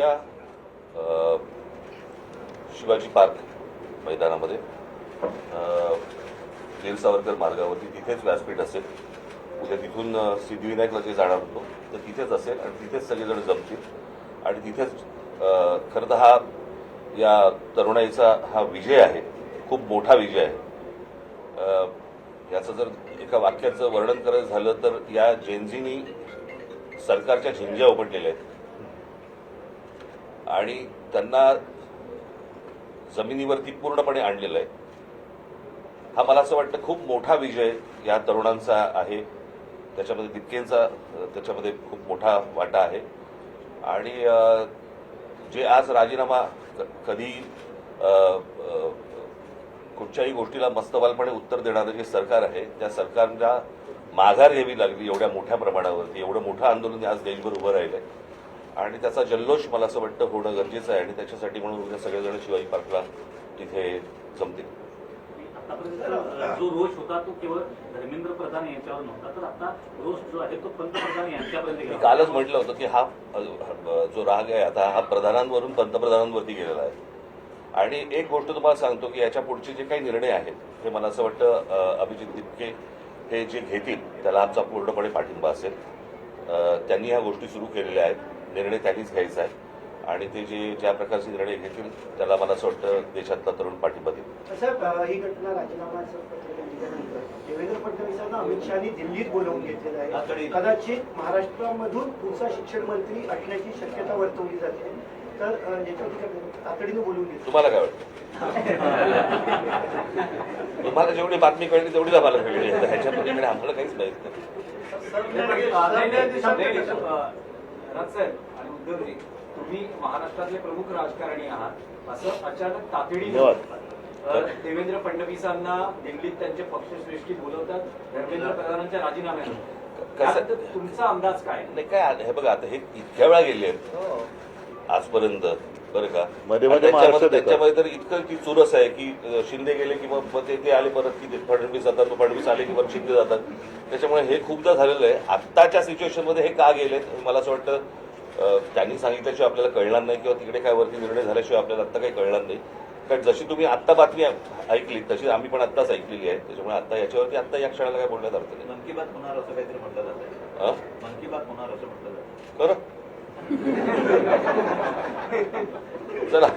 उद्या शिवाजी पार्क मैदानामध्ये वीर सावरकर मार्गावरती तिथेच व्यासपीठ असेल. उद्या तिथून सिद्धिविनायकला जे जाणार होतो तर तिथेच असेल आणि तिथेच सगळेजण जमतील आणि तिथेच खरं तर हा या तरुणाईचा हा विजय आहे, खूप मोठा विजय आहे. याचं जर एका वाक्याचं वर्णन करायचं झालं तर या जेनझीनी सरकारच्या झिंज्या उपटलेल्या आहेत आणि त्यांना जमिनीवरती पूर्णपणे आणलेलं आहे. हा मला असं वाटतं खूप मोठा विजय या तरुणांचा आहे. त्याच्यामध्ये दिपकेंचा त्याच्यामध्ये खूप मोठा वाटा आहे आणि जे आज राजीनामा कधी कुठच्याही गोष्टीला मस्तवालपणे उत्तर देणारं जे सरकार आहे त्या सरकारला माघार घ्यावी लागली एवढ्या मोठ्या प्रमाणावरती. एवढं मोठं आंदोलन आज देशभर उभं राहिलंय आणि त्याचा जल्लोष मला असं वाटतं होणं गरजेचं आहे आणि त्याच्यासाठी म्हणून उद्या सगळेजण शिवाजी पार्कला तिथे जमतील. जो रोष होता तो केवळ धर्मेंद्र प्रधान यांच्यावर नव्हता, तर आता रोष जो आहे तो पंतप्रधान यांच्यापर्यंत गेला. कालच म्हटलं होतं की हा जो राग आहे आता हा प्रधानांवरून पंतप्रधानांवरती गेलेला आहे. आणि एक गोष्ट तुम्हाला सांगतो की याच्या पुढचे जे काही निर्णय आहेत हे मला असं वाटतं अभिजित दिपके हे जे घेतील त्याला आमचा पूर्णपणे पाठिंबा असेल. त्यांनी ह्या गोष्टी सुरू केलेल्या आहेत, निर्णय त्यांनीच घ्यायचा आहे आणि ते जे ज्या प्रकारचे निर्णय घेतील त्याला मला असं वाटतं देशातला तरुण पाठिंबा देईल. साहेब, ही घटना राजीनामाचं पत्र दिल्यानंतर देवेंद्र फडणवीसांना अमित शहानी दिल्लीत बोलावून घेतलेलं आहे. कदाचित महाराष्ट्रामधून पुढचा शिक्षण मंत्री असण्याची शक्यता वर्तवली जाते. तर याच्यावरती तातडीनं बोलवून घेतलं. तुम्हाला काय वाटतं? तुम्हाला जेवढी बातमी कळली तेवढीच आम्हाला कळली. ह्याच्या पलीकडे आम्हाला काहीच माहित नाही. आणि उद्धवजी, तुम्ही महाराष्ट्रातले प्रमुख राजकारणी आहात, असं अचानक तातडीनं देवेंद्र फडणवीसांना दिल्लीत त्यांचे पक्षश्रेष्ठी बोलवतात धर्मेंद्र प्रधानांच्या राजीनाम्यानंतर. तुमचा अंदाज काय? नाही काय हे बघा, आता हे इतक्या वेळा गेले आहेत आजपर्यंत बरं का. त्याच्यामध्ये तर इतकं की चुरस आहे की शिंदे गेले की मग ते आले परत की फडणवीस जातात, फडणवीस आले की परत शिंदे जातात. त्याच्यामुळे हे खूपदा झालेलं आहे. आत्ताच्या सिच्युएशनमध्ये हे का गेलेत मला असं वाटतं त्यांनी सांगितल्याशिवाय आपल्याला कळणार नाही किंवा तिकडे काय वरती निर्णय झाल्याशिवाय आपल्याला आत्ता काही कळणार नाही. कारण जशी तुम्ही आत्ता बातमी ऐकली तशी आम्ही पण आत्ताच ऐकलेली आहे. त्याच्यामुळे आता याच्यावरती आत्ता या क्षणाला काय बोलण्यात अर्थ नाही. मन की बात होणार असं काहीतरी म्हटलं जातं. मन की बात होणार असं म्हटलं जातं. खरं चला.